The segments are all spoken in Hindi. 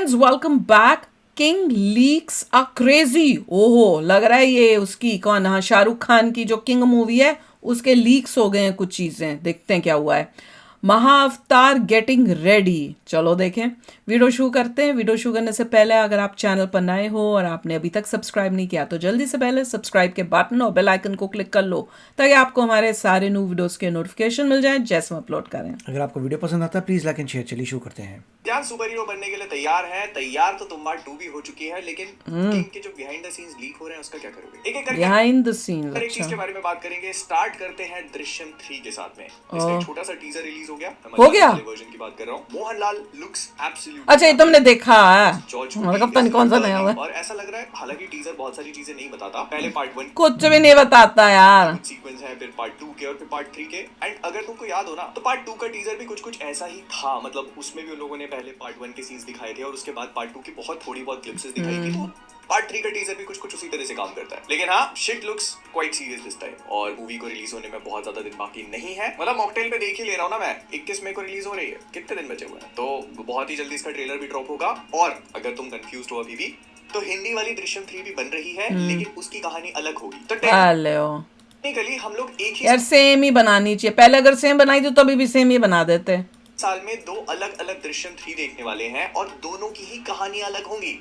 Friends welcome back. King leaks a crazy. ओहो, लग रहा है ये उसकी कौन, हाँ, शाहरुख खान की जो किंग मूवी है उसके लीक्स हो गए हैं कुछ चीज़ें। देखते हैं क्या हुआ है। महाअवतार गेटिंग रेडी। चलो देखें। वीडियो शुरू करते हैं। वीडियो शुरू करने से पहले अगर आप चैनल पर नए हो और आपने अभी तक सब्सक्राइब नहीं किया तो जल्दी से पहले सब्सक्राइब के बटन और बेल आइकन को क्लिक कर लो ताकि आपको हमारे सारे न्यू वीडियोस के नोटिफिकेशन मिल जाए जैसे हम अपलोड करें। अगर आपको वीडियो पसंद आता है प्लीज लाइक एंड शेयर। चलिए शुरू करते हैं। जान सुपर हीरो बनने के लिए तैयार है। तैयार तो तुम बार 2 भी हो चुकी है, लेकिन किंग के जो बिहाइंड द सीन्स लीक हो रहे हैं उसका क्या करोगे? एक एक करके बिहाइंड द सीन्स। हर एक चीज अच्छा, के बारे में बात करेंगे। स्टार्ट करते हैं दृश्यम 3 के साथ में। इसका एक छोटा सा टीजर रिलीज हो गया। हो गया? वर्जन की बात कर रहा हूँ। Mohanlal looks absolutely. अच्छा, ये तुमने देखा है? जॉर्ज मतलब पता नहीं कौन सा नया हुआ है। और ऐसा लग रहा है, हालांकि टीजर बहुत सारी चीजें नहीं बताता। पहले पार्ट 1 कुछ भी नहीं बताता यार। कुछ सीक्वेंस है, फिर पार्ट 2 के और फिर पार्ट 3 के। एंड अगर तुमको याद हो ना तो पार्ट 2 का टीजर भी कुछ कुछ ऐसा ही था। मतलब उसमें भी उन लोगों ने पहले पार्ट 1 के सीन्स दिखाए थे और उसके बाद पार्ट 2 की बहुत थोड़ी बहुत क्लिप्सेस दिखाई थी। तो पार्ट 3 का टीजर भी कुछ कुछ उसी तरह से काम करता है। लेकिन हाँ, shit looks quite serious this time. और मूवी को रिलीज होने में बहुत ज्यादा दिन बाकी नहीं है। मतलब मॉकटेल पे देख ही ले रहा हूँ ना मैं, 21 मई को रिलीज हो रही है। कितने दिन बचे हुए हैं? तो बहुत ही जल्दी इसका ट्रेलर भी ड्रॉप होगा। और अगर तुम कंफ्यूज हो अभी भी, तो हिंदी वाली दृश्यम 3 भी बन रही है, लेकिन उसकी कहानी अलग होगी। तो टेक्निकली हम लोग एक ही यार सेम ही बनानी चाहिए। पहले अगर सेम बनाई तो तभी भी सेम ही बना देते। साल में 2 अलग अलग दृश्यम 3 देखने वाले हैं और दोनों की ही कहानी अलग होंगी।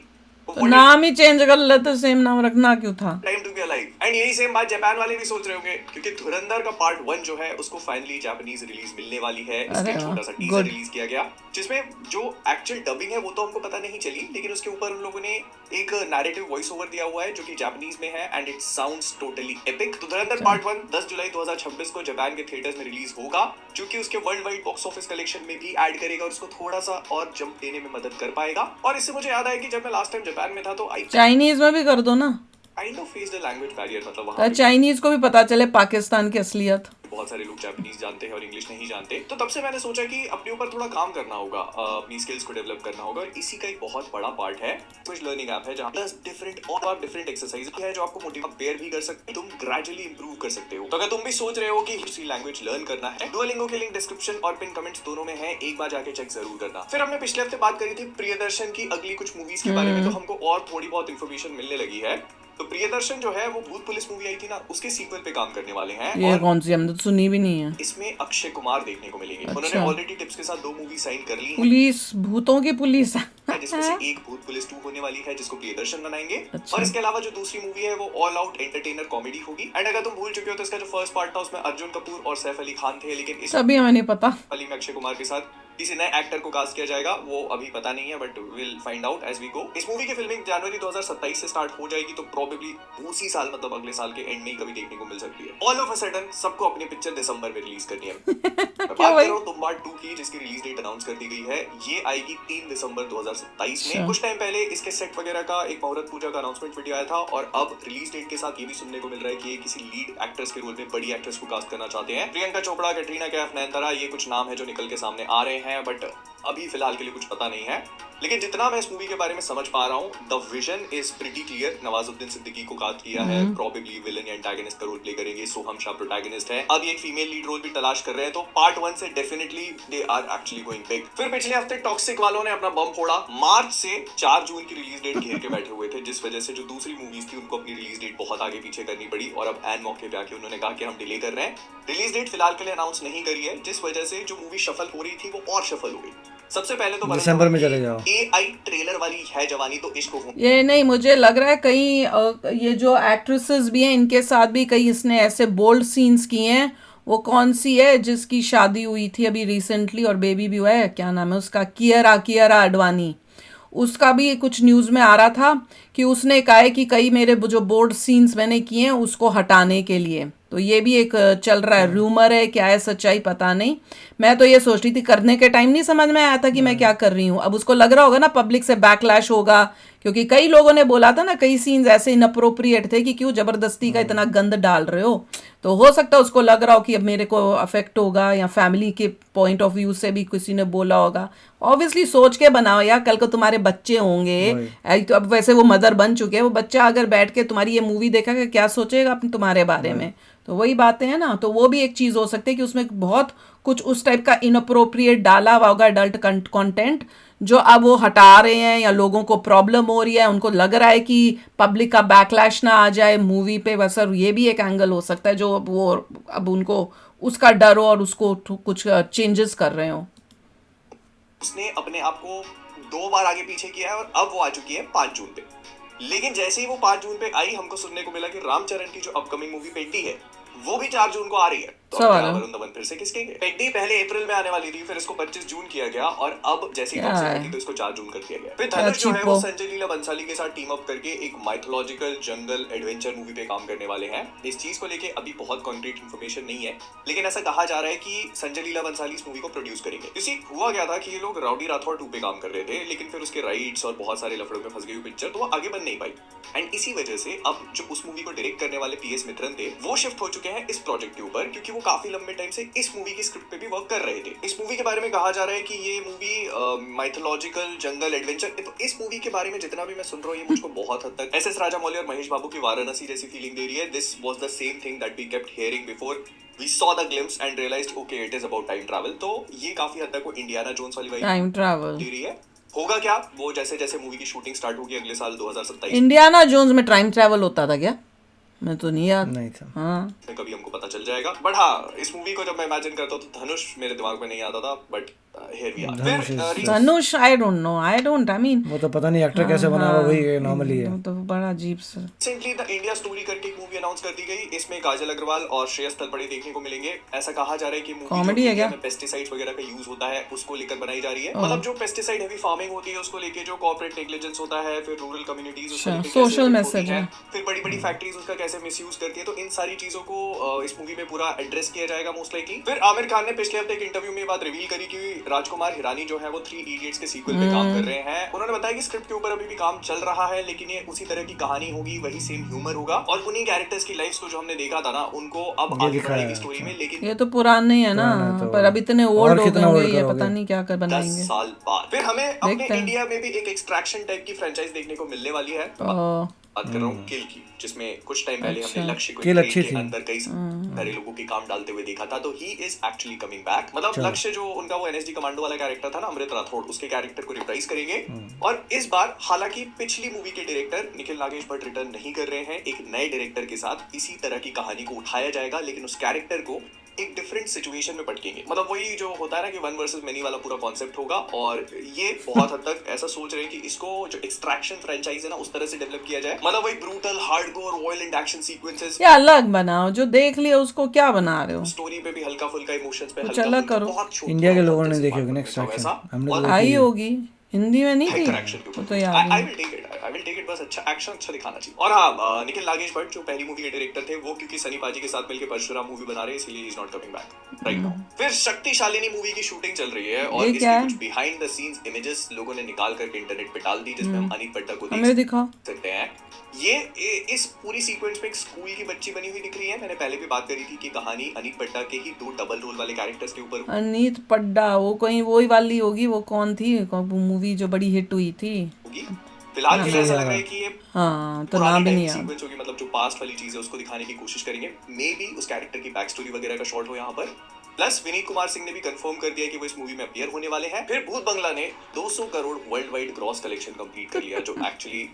तो नाम ही चेंज कर लेते, सेम नाम रखना क्यों था? Time to be alive. And यही सेम बात जापान वाले भी सोच रहे होंगे, क्योंकि धुरंधर का पार्ट 1 जो है उसको फाइनली जापानीज रिलीज मिलने वाली है। इसका एक छोटा सा टीजर रिलीज किया गया, जिसमें जो एक्चुअल डबिंग है वो तो हमको पता नहीं चली, लेकिन उसके ऊपर उन लोगों ने एक नैरेटिव वॉइस ओवर दिया हुआ है जो कि जापानीज में है। And it sounds totally epic. तो धुरंधर पार्ट 1 10 जुलाई 2026 को जापान के थिएटर्स में रिलीज होगा, जो कि उसके world wide box office collection में भी ऐड करेगा और उसको थोड़ा सा और जंप देने में मदद कर पाएगा। और इससे मुझे याद आया कि जब मैं लास्ट टाइम जापान में था तो आई चाइनीज में भी कर दो ना। Kind of face the language barrier. मतलब वहां चाइनीज को भी पता चले पाकिस्तान की असलियत। बहुत सारे लोग जापानीज जानते हैं और इंग्लिश नहीं जानते। तो तब से मैंने सोचा कि अपने ऊपर थोड़ा काम करना होगा, अपनी स्किल्स को डेवलप करना होगा। और इसी का एक बहुत बड़ा पार्ट है कुछ लर्निंग ऐप है, जहां प्लस डिफरेंट एक्सरसाइज है जो आपको मोटिवेट बेयर भी कर सकते हैं। तुम ग्रेजुअली इंप्रूव कर सकते हो। तो अगर तुम भी सोच रहे हो कि दूसरी लैंग्वेज लर्न करना है, डुओलिंगो के लिंक डिस्क्रिप्शन और पिन कमेंट्स दोनों में है, एक बार जाके चेक जरूर करना। फिर हमने पिछले हफ्ते बात करी थी प्रियदर्शन की अगली कुछ मूवीज के बारे में, तो हमको और थोड़ी बहुत इन्फॉर्मेशन मिलने लगी है। तो प्रियदर्शन जो है वो भूत पुलिस मूवी आई थी ना, उसके सीक्वल पे काम करने वाले हैं। ये कौन सी? हमने तो सुनी भी नहीं है। इसमें अक्षय कुमार देखने को मिलेंगे। अच्छा। उन्होंने ऑलरेडी टिप्स के साथ 2 मूवी साइन कर ली है। पुलिस, भूतों की पुलिस जिसमें से एक भूत पुलिस 2 होने वाली है, जिसको प्रियदर्शन बनाएंगे। अच्छा। और इसके अलावा जो दूसरी मूवी है वो ऑल आउट एंटरटेनर कॉमेडी होगी। एंड अगर तुम भूल चुके हो तो इसका जो फर्स्ट पार्ट था उसमें अर्जुन कपूर और सैफ अली खान थे, लेकिन इस अभी हमें नहीं पता। वाली में अक्षय कुमार के साथ किसी नए एक्टर को कास्ट किया जाएगा, वो अभी पता नहीं है, but will find out as we go. इस मूवी की फिल्मिंग जनवरी 2027 से स्टार्ट हो जाएगी, तो प्रोबेबली उसी साल, मतलब अगले साल के एंड में ही कभी देखने को मिल सकती है। ऑल ऑफ अ सडन सबको अपनी पिक्चर दिसंबर में रिलीज करनी है। मैं बात कर रहा हूँ तुम्बाड़ 2 की, जिसकी रिलीज डेट अनाउंस कर दी गई है। ये आएगी 3 दिसंबर 2027 में। कुछ टाइम पहले इसके सेट वगैरह का एक मुहूर्त पूजा का अनाउंसमेंट वीडियो आया था, और अब रिलीज डेट के साथ ये भी सुनने को मिल रहा है कि ये किसी लीड एक्ट्रेस के रोल में बड़ी एक्ट्रेस को कास्ट करना चाहते हैं। प्रियंका चोपड़ा, कैटरीना कैफ, नयनतारा, ये कुछ नाम है जो निकल के सामने आ रहे हैं, बट अभी फिलहाल के लिए कुछ पता नहीं है। लेकिन जितना मैं इस मूवी के बारे में समझ पा रहा हूँ, the vision is pretty clear. Nawazuddin Siddiqui को कास्ट किया है, प्रोबेबली विलन या एंटागनिस्ट का रोल प्ले करेंगे। सोहम शाह प्रोटैगनिस्ट है। अब एक फीमेल लीड रोल भी तलाश कर रहे हैं, तो पार्ट 1 से definitely they are actually going big. फिर पिछले हफ्ते टॉक्सिक वालों ने अपना बम फोड़ा। मार्च से 4 जून की रिलीज डेट घेर के बैठे हुए थे, जिस वजह से जो दूसरी मूवीज थी उनको अपनी रिलीज डेट बहुत आगे पीछे करनी पड़ी। और अब एन मौके पे आके उन्होंने कहा कि हम डिले कर रहे हैं। रिलीज डेट फिलहाल के लिए अनाउंस नहीं करी है, जिस वजह से जो मूवी शफल हो रही थी वो और शफल हो गई। सबसे पहले तो दिसंबर में चले जाओ। AI ट्रेलर वाली है जवानी तो इश्क हो। ये नहीं, मुझे लग रहा है कहीं ये जो एक्ट्रेसेस भी हैं इनके साथ भी कई इसने ऐसे बोल्ड सीन्स किए हैं। वो कौन सी है जिसकी शादी हुई थी अभी रिसेंटली और बेबी भी हुआ है, क्या नाम है उसका? कियारा आडवाणी। उसका भी कुछ न्यूज़ में आ रहा था कि उसने कहा है कि कई मेरे जो बोल्ड सीन्स मैंने किए हैं उसको हटाने के लिए। तो ये भी एक चल रहा है, रूमर है, क्या है सच्चाई पता नहीं। मैं तो ये सोच रही थी, करने के टाइम नहीं समझ में आया था कि मैं क्या कर रही हूँ। अब उसको लग रहा होगा ना पब्लिक से बैकलैश होगा, क्योंकि कई लोगों ने बोला था ना, कई सीन्स ऐसे इनअप्रोप्रिएट थे कि क्यों जबरदस्ती का इतना गंद डाल रहे हो। तो हो सकता है उसको लग रहा हो कि अब मेरे को अफेक्ट होगा, या फैमिली के पॉइंट ऑफ व्यू से भी किसी ने बोला होगा। ऑब्वियसली सोच के बनाओ यार, कल को तुम्हारे बच्चे होंगे। तो अब वैसे वो मदर बन चुके हैं, वो बच्चा अगर बैठ के तुम्हारी ये मूवी देखेगा क्या सोचेगा अपने तुम्हारे बारे में। तो वही बातें हैं ना, तो वो भी एक चीज़ हो सकती है कि उसमें बहुत कुछ उस टाइप का इनअप्रोप्रिएट डाला हुआ होगा एडल्ट कंटेंट, जो अब वो हटा रहे हैं या लोगों को प्रॉब्लम हो रही है, उनको लग रहा है कि पब्लिक का बैकलैश ना आ जाए मूवी पे। बस सर ये भी एक एंगल हो सकता है जो वो अब उनको उसका डर हो और उसको कुछ चेंजेस कर रहे हो। उसने अपने आप को 2 बार आगे पीछे किया है और अब वो आ चुकी है 5 जून पे। लेकिन जैसे ही वो 5 जून पे आई, हमको सुनने को मिला कि रामचरण की जो अपकमिंग मूवी पेड्डी है वो भी 4 जून को आ रही है। तो सवाल है। वरुण धवन फिर से किसके पेड्डी पहले अप्रैल में आने वाली थी, फिर इसको 25 जून किया गया और अब जैसे ही क्या टॉक्सिक है? हटी तो इसको 4 जून कर दिया गया। फिर क्या धनुष जो है वो cheapo? संजय लीला बंसाली के साथ टीम अप करके एक माइथोलॉजिकल जंगल एडवेंचर मूवी पे काम करने वाले हैं। इस चीज को लेके अभी बहुत कॉन्क्रीट इन्फॉर्मेशन नहीं है, लेकिन ऐसा कहा जा रहा है कि संजय लीला बंसाली इस मूवी को प्रोड्यूस करेंगे। इसी हुआ क्या था कि ये लोग राउडी राठौर 2 पे काम कर रहे थे, लेकिन फिर उसके राइट्स और बहुत सारे लफड़ों में फंस गई पिक्चर, तो वो आगे बन नहीं पाई। एंड इसी वजह से अब जो उस मूवी को डायरेक्ट करने वाले पीएस मित्रन थे, वो शिफ्ट हो चुके हैं इस प्रोजेक्ट के ऊपर, क्योंकि वो काफी लंबे टाइम से इस मूवी की स्क्रिप्ट पे भी वर्क कर रहे थे। इस मूवी के बारे में कहा जा रहा है कि ये मूवी माइथोलॉजिकल जंगल एडवेंचर, तो इस मूवी के बारे में जितना भी मैं सुन रहा हूँ, ये मुझको बहुत हद तक एसएस राजामौली और महेश बाबू की वाराणसी जैसी फीलिंग दे रही है। This was the same thing that we kept hearing before we saw the glimpse and realised okay it is about time travel. तो ये काफी हद तक वो इंडियाना जोन्स वाली वाइब टाइम ट्रैवल। दे रही है। होगा क्या, वो जैसे जैसे मूवी की शूटिंग स्टार्ट होगी अगले साल 2027 इंडियाना जोन्स में टाइम ट्रैवल होता था क्या? मैं तो नहीं याद। नहीं था। हाँ में कभी हमको पता चल जाएगा। बट हाँ, इस मूवी को जब मैं इमेजिन करता हूँ तो धनुष मेरे दिमाग में नहीं आता था, बट हियर वी आर। फिर Dhanush I don't know, I don't, I mean वो तो पता नहीं एक्टर कैसे बना हुआ, वही नॉर्मली है। वो तो बड़ा अजीब सा। रिसेंटली द इंडिया स्टोरी करके एक मूवी अनाउंस कर दी गई। इसमें काजल अग्रवाल और श्रेयस तलपड़े देखने को मिलेंगे। ऐसा कहा जा रहा है कि Comedy है क्या? में पेस्टिसाइड्स वगैरह का यूज होता है, उसको लेकर बनाई जा रही है। मतलब जो पेस्टिसाइड हेवी फार्मिंग होती है उसको लेके जो कॉर्पोरेट नेग्लिजेंस होता है, फिर रूरल कम्युनिटीज उसको लेके कैसे social affect message होती है। हैं, फिर बड़ी बड़ी फैक्ट्रीज उसका कैसे मिसयूज करती है, तो इन सारी चीजों को इस मूवी में पूरा एड्रेस किया जाएगा मोस्ट लाइकली। फिर आमिर खान ने पिछले हफ्ते एक इंटरव्यू में ये बात रिवील करी कि राजकुमार हिरानी जो है वो 3 इडियट्स के सीक्वल पे काम कर रहे हैं। उन्होंने बताया कि स्क्रिप्ट के ऊपर अभी भी काम चल रहा है, लेकिन ये उसी तरह की कहानी होगी, वही सेम ह्यूमर होगा और उन्हीं कैरेक्टर्स की लाइफ्स को जो हमने देखा था ना, उनको अब ये आगे दिखाया बढ़ाएगी है, स्टोरी में। लेकिन ये तो पुराने ही है ना, पुराना है तो पर अब इतने और ओल्ड हो कितना गए old ये करोगे? पता नहीं क्या कर 10 बनाएंगे। साल बाद फिर हमें अपने देखते हैं। इंडिया में भी एक एक्सट्रैक्शन टाइप की फ्रेंचाइज देखने को मिलने वाली है। बात कर रहा हूँ किल की, जिसमें कुछ टाइम पहले हमने लक्ष्य को किल एक अच्छी ट्रेन के थी। अंदर कई सारे लोगों के काम डालते हुए देखा था, तो he is actually coming back. मतलब लक्ष्य जो उनका वो एनएसडी कमांडो वाला कैरेक्टर था ना, अमृत राठौड़, उसके कैरेक्टर को रिप्राइज करेंगे। और इस बार हालांकि पिछली मूवी के डायरेक्टर निखिल नागेश भट्ट रिटर्न नहीं कर रहे हैं, एक नए डायरेक्टर के साथ इसी तरह की कहानी को उठाया जाएगा, लेकिन उस कैरेक्टर को एक डिफरेंट सिचुएशन में पटकेंगे। मतलब वही जो होता है ना कि 1 वर्सेस मेनी वाला पूरा कॉन्सेप्ट होगा। और ये बहुत हद तक ऐसा सोच रहे हैं कि इसको जो एक्सट्रैक्शन फ्रेंचाइज है ना, उस तरह से डेवलप किया जाए। मतलब वही brutal hardcore violent action sequences या अलग बनाओ, जो देख लिया उसको क्या बना रहे हो? स्टोरी पे भी हल्का फुल्का इमोशंस पे कुछ हल्का अलग फुल्का, करो। बहुत छोटा इंडिया के बहुत लोगों ने जैसे देखी होगी ना बात करते हैं एक्सट्रैक्शन, वैसा। हमने और तो आई देखी है। होगी, हिंदी में नहीं हाइपर थी, एक्शन के वो ऊपर तो याद आई नहीं। Will take it, I will take it. बस अच्छा एक्शन अच्छा दिखाना चाहिए। और हाँ, निखिल नागेश भट्ट जो पहली मूवी के डायरेक्टर थे, वो क्योंकि सनी पाजी के साथ मिलकर परशुराम मूवी बना रहे हैं, इसलिए he is not coming back right now. फिर शक्तिशालिनी मूवी की शूटिंग चल रही है और ये क्या इसके है? कुछ बिहाइंड द सीन्स इमेजेस लोगों ने निकाल करके इंटरनेट पे डाल दी, जिसमें हम अनित पट्टा को हमें देख दिखाओ। सकते हैं। ये इस पूरी सीक्वेंस में एक स्कूल की बच्ची बनी हुई दिख रही है। मैंने पहले भी बात करी थी कि कहानी अनित पट्टा के ही 2 डबल रोल वाले कैरेक्टर्स के ऊपर अनीत पड्डा, वो कहीं वही वाली होगी, वो कौन थी मूवी जो बड़ी हिट हुई थी? होगी। फिलहाल के लिए ऐसा लग रहा है कि ये हाँ तो पुरानी नाम भी टाइप नहीं की याद। सीक्वेंस होगी, मतलब जो पास्ट वाली चीज है उसको दिखाने की कोशिश करेंगे। मे बी उस कैरेक्टर की बैक स्टोरी वगैरह का शॉर्ट हो यहाँ पर। प्लस विनीत कुमार सिंह ने भी कंफर्म कर दिया कि वो इस मूवी में अपीयर होने वाले हैं। फिर भूत बंगला ने 200 crore world wide gross collection complete कर लिया, जो एक्चुअली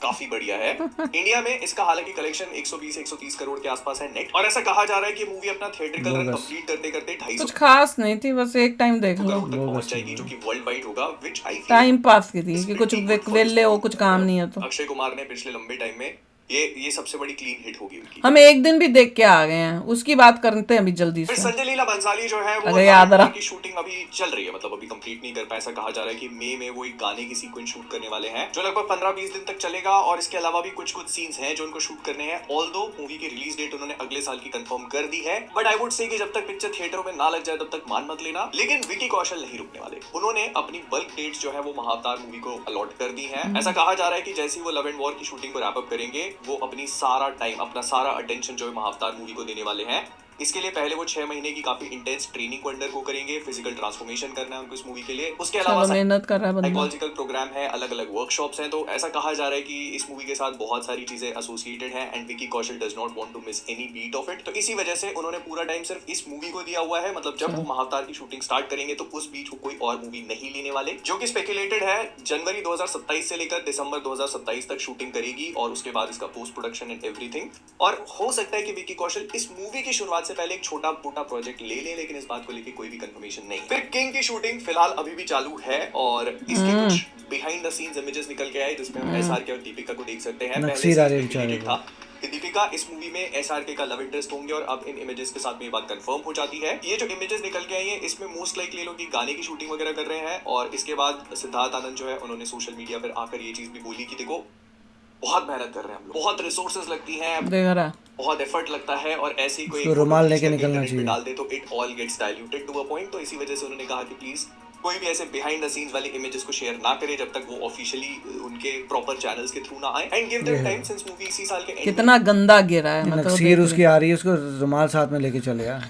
काफी बढ़िया है। इंडिया में इसका हालांकि कलेक्शन 120-130 करोड़ के आसपास है नेट। और ऐसा कहा जा रहा है कि मूवी अपना थिएट्रिकल रन कंप्लीट करते करते 250 कुछ खास नहीं थी, बस एक टाइम देख लो, करोड़ तक पहुंच जाएगी, जो कि वर्ल्ड वाइड होगा, which I feel time pass की थी कि कुछ वेले हो, कुछ काम नहीं है तो। अक्षय कुमार ने पिछले लंबे टाइम में ये सबसे बड़ी क्लीन हिट होगी उनकी। हम एक दिन भी देख के आ गए हैं, उसकी बात करते हैं अभी जल्दी फिर से। संजय लीला बंसाली जो है वो अगर याद रहा। की शूटिंग अभी चल रही है, मतलब अभी कंप्लीट नहीं कर पाया। ऐसा कहा जा रहा है कि मई में वो एक गाने की सीक्वेंस शूट करने वाले हैं, जो लगभग 15-20 दिन तक चलेगा। और इसके अलावा भी कुछ सीन्स हैं जो उनको शूट करने हैं। ऑल्दो मूवी की रिलीज डेट उन्होंने अगले साल की कंफर्म कर दी है, बट आई वुड से कि जब तक पिक्चर थिएटरों में ना लग जाए तब तक मान मत लेना। लेकिन विकी कौशल नहीं रुकने वाले, उन्होंने अपनी बल्क डेट्स जो है वो महाअवतार मूवी को अलॉट कर दी है। ऐसा कहा जा रहा है कि जैसे ही वो लव एंड वॉर की शूटिंग को रैप अप करेंगे, वो अपनी सारा टाइम, अपना सारा अटेंशन जो है महाअवतार मूवी को देने वाले हैं। इसके लिए पहले वो 6 महीने की काफी इंटेंस ट्रेनिंग को अंडरगो करेंगे, फिजिकल ट्रांसफॉर्मेशन करना है उनको इस मूवी के लिए। उसके अलावा मेहनत कर रहा है बंदा, साइकोलॉजिकल प्रोग्राम है, अलग अलग वर्कशॉप्स हैं। तो ऐसा कहा जा रहा है कि इस मूवी के साथ बहुत सारी चीजें एसोसिएटेड हैं and Vicky Kaushal does not want to miss any beat of it. तो इसी वजह से उन्होंने पूरा टाइम सिर्फ इस मूवी को दिया हुआ है, मतलब जब वो महाअवतार की शूटिंग स्टार्ट करेंगे तो उस बीच वो कोई और मूवी नहीं लेने वाले, जो कि स्पेकुलेटेड है जनवरी 2027 से लेकर दिसंबर 2027 तक शूटिंग करेगी और उसके बाद इसका पोस्ट प्रोडक्शन एंड एवरीथिंग। और हो सकता है कि विकी कौशल इस मूवी की शुरुआत से पहले एक छोटा मोटा प्रोजेक्ट ले ले, लेकिन इस बात को लेकर कोई भी कंफर्मेशन नहीं। फिर किंग की शूटिंग फिलहाल अभी भी चालू है और इसके कुछ बिहाइंड द सीन्स इमेजेस निकल के आए जिसमें हम एसआरके और दीपिका को देख सकते हैं। पहले था कि दीपिका इस मूवी में एसआरके का लव इंटरेस्ट होंगे और अब इन इमेजेस के साथ में ये बात कंफर्म हो जाती है। ये जो इमेजेस निकल के आई हैं इसमें मोस्ट लाइकली लोग गाने की शूटिंग वगैरह कर रहे हैं। और इसके बाद सिद्धार्थ आनंद जो है उन्होंने सोशल मीडिया पर आकर ये चीज भी बोली कि देखो बहुत मेहनत कर रहे हैं हम लोग, बहुत रिसोर्सेज लगती हैं, बहुत एफर्ट लगता है और ऐसे ही कोई रुमाल लेके निकलना चाहिए डाल दे तो it all gets diluted to a point. तो इसी वजह से उन्होंने कहा कि प्लीज कोई भी ऐसे बिहाइंड द सीन्स वाले इमेजेस को शेयर ना करे जब तक वो ऑफिशियली उनके प्रॉपर चैनल्स के थ्रू ना आए and give them time since movie इसी साल के एंड। कितना गंदा गिरा है, मतलब नक्सीर उसकी आ रही है, उसको रुमाल साथ में लेके चले गया।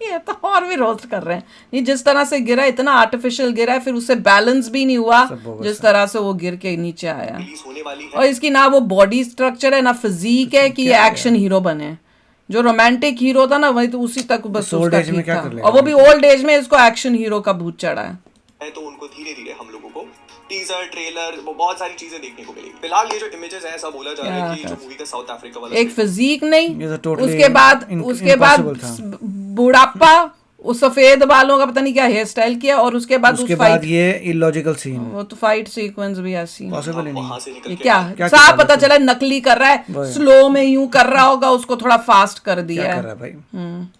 ये तो और भी रोस्ट कर रहे हैं, नहीं जिस तरह से गिरा इतना आर्टिफिशियल गिरा है, फिर उससे बैलेंस भी नहीं हुआ जिस तरह से वो गिर के नीचे आया। और इसकी ना वो बॉडी स्ट्रक्चर है ना फिजिक है कि ये एक्शन हीरो बने। जो रोमांटिक हीरो था ना वही तो उसी तक बस उसका ठीक था, और वो भी ओल्ड एज में इसको एक्शन हीरो का भूत चढ़ा है। तो उनको धीरे धीरे हम लोगों को टीजर ट्रेलर वो बहुत सारी चीजें देखने को मिलेगी। फिलहाल ये जो इमेजेस हैं ऐसा बोला जा रहा है कि जो मूवी का साउथ अफ्रीका वाला एक फिजिक नहीं, उसके बाद बुढ़ापा, उस सफेद बालों का पता नहीं क्या हेयर स्टाइल किया और उसके बाद ये इलॉजिकल सीन, वो तो फाइट सीक्वेंस भी ऐसी पॉसिबल नहीं। क्या साफ पता चला नकली कर रहा है, स्लो में यूं कर रहा होगा, उसको थोड़ा फास्ट कर दिया है।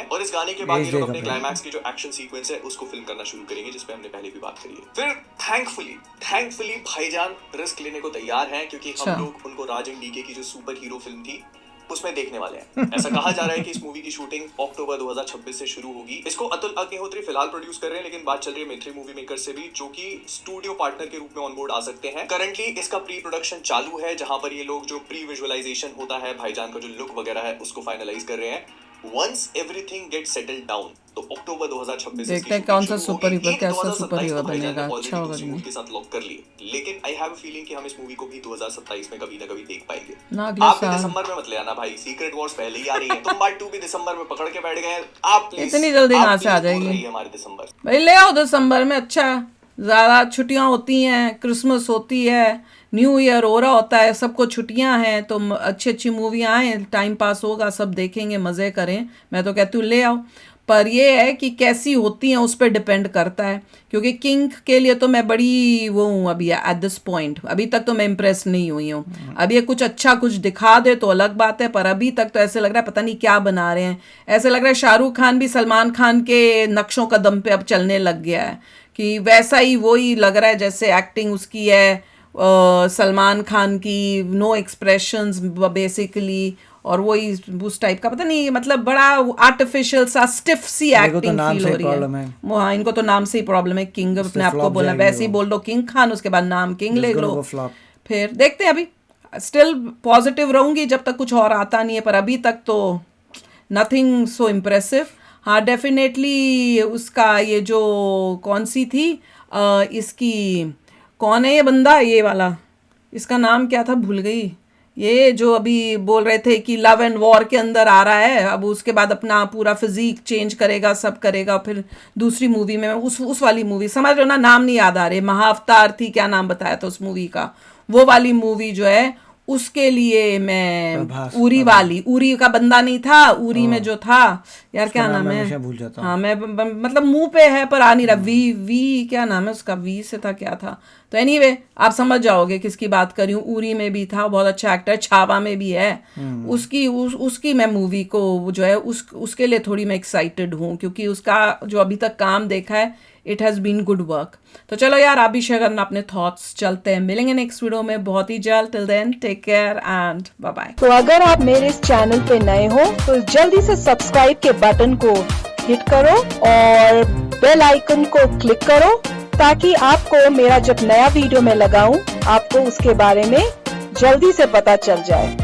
और इस गाने के बाद ये लोग अपने क्लाइमैक्स की जो एक्शन सीक्वेंस है उसको फिल्म करना शुरू करेंगे, जिसपे हमने पहले भी बात करी है। फिर थैंकफुली भाईजान रिस्क लेने को तैयार हैं क्योंकि हम लोग उनको राज एंड डीके की जो सुपर हीरो फिल्म थी उसमें देखने वाले हैं। ऐसा कहा जा रहा है कि इस मूवी की शूटिंग अक्टूबर 2026 से शुरू होगी। इसको अतुल अग्निहोत्री फिलहाल प्रोड्यूस कर रहे हैं, लेकिन बात चल रही है मैत्री मूवी मेकर से भी, जो कि स्टूडियो पार्टनर के रूप में ऑन बोर्ड आ सकते हैं। करंटली इसका प्री प्रोडक्शन चालू है, जहां पर ये लोग जो प्री विजुअलाइजेशन होता है भाईजान का जो लुक वगैरह है उसको फाइनलाइज कर रहे हैं। Once everything gets settled down, तो अक्टूबर 2026 देखते हैं कौन सा सुपर हीरो, कैसा सुपर हीरो बनेगा, अच्छा होगा नहीं के साथ लॉक कर लिए। लेकिन आई हैव अ फीलिंग कि हम इस मूवी को भी 2027 में कभी ना कभी देख पाएंगे। आप भी दिसंबर में मत ले आना भाई, सीक्रेट वॉर्स पहले ही आ रही है, तुम पार्ट 2 भी दिसंबर में पकड़ के बैठ गए। आप इतनी जल्दी कहां से आ जाएगी हमारे दिसंबर भाई, ले आओ दिसंबर में। अच्छा ज़्यादा छुट्टियां होती हैं, क्रिसमस होती है, न्यू ईयर हो रहा होता है, सबको छुट्टियां हैं, तो अच्छी मूवियाँ आए, टाइम पास होगा, सब देखेंगे, मज़े करें। मैं तो कहती हूँ ले आओ, पर ये है कि कैसी होती हैं उस पर डिपेंड करता है। क्योंकि किंग के लिए तो मैं बड़ी वो हूँ अभी एट दिस पॉइंट, अभी तक तो मैं इम्प्रेस नहीं हुई हूँ। अब ये कुछ अच्छा कुछ दिखा दे तो अलग बात है, पर अभी तक तो ऐसे लग रहा है पता नहीं क्या बना रहे हैं। ऐसे लग रहा है शाहरुख खान भी सलमान खान के नक्शों कदम पे अब चलने लग गया है, कि वैसा ही वही लग रहा है जैसे एक्टिंग उसकी है सलमान खान की, नो एक्सप्रेशंस बेसिकली, और वही उस टाइप का पता नहीं, मतलब बड़ा आर्टिफिशियल सा स्टिफ सी एक्टिंग फील हो रही है। हाँ, इनको तो नाम से ही प्रॉब्लम है। किंग अपने आप को बोलना, वैसे ही बोल दो किंग खान, उसके बाद नाम किंग ले लो। फिर देखते हैं, अभी स्टिल पॉजिटिव रहूंगी जब तक कुछ और आता नहीं है, पर अभी तक तो नथिंग सो इम्प्रेसिव। हाँ डेफिनेटली उसका ये जो कौन सी थी इसकी, कौन है ये बंदा, ये वाला, इसका नाम क्या था भूल गई, ये जो अभी बोल रहे थे कि लव एंड वॉर के अंदर आ रहा है, अब उसके बाद अपना पूरा फिजिक चेंज करेगा, सब करेगा, फिर दूसरी मूवी में उस वाली मूवी, समझ रहे हो ना, नाम नहीं याद आ रहे, महाअवतार थी, क्या नाम बताया था उस मूवी का, वो वाली मूवी जो है उसके लिए मैं उरी वाली, उरी का बंदा नहीं था, उरी में जो था यार क्या नाम है, भूल जाता हाँ मैं मतलब मुंह पे है पर आ नहीं रहा, वी क्या नाम है उसका, वी से था क्या था, तो एनीवे आप समझ जाओगे किसकी बात कर रही हूँ। उरी में भी था, बहुत अच्छा एक्टर, छावा में भी है, उसकी मैं मूवी को जो है उसके लिए थोड़ी मैं एक्साइटेड हूँ, क्योंकि उसका जो अभी तक काम देखा है it has been good work. तो चलो यार आप भी शेयर करना अपने थॉट्स, चलते हैं, मिलेंगे नेक्स्ट वीडियो में बहुत ही जल्द। Till then take care and bye bye. तो अगर आप मेरे इस चैनल पे नए हो तो जल्दी से सब्सक्राइब के बटन को हिट करो और बेल आइकन को क्लिक करो, ताकि आपको मेरा जब नया वीडियो मैं लगाऊं आपको उसके बारे में जल्दी से पता चल जाए।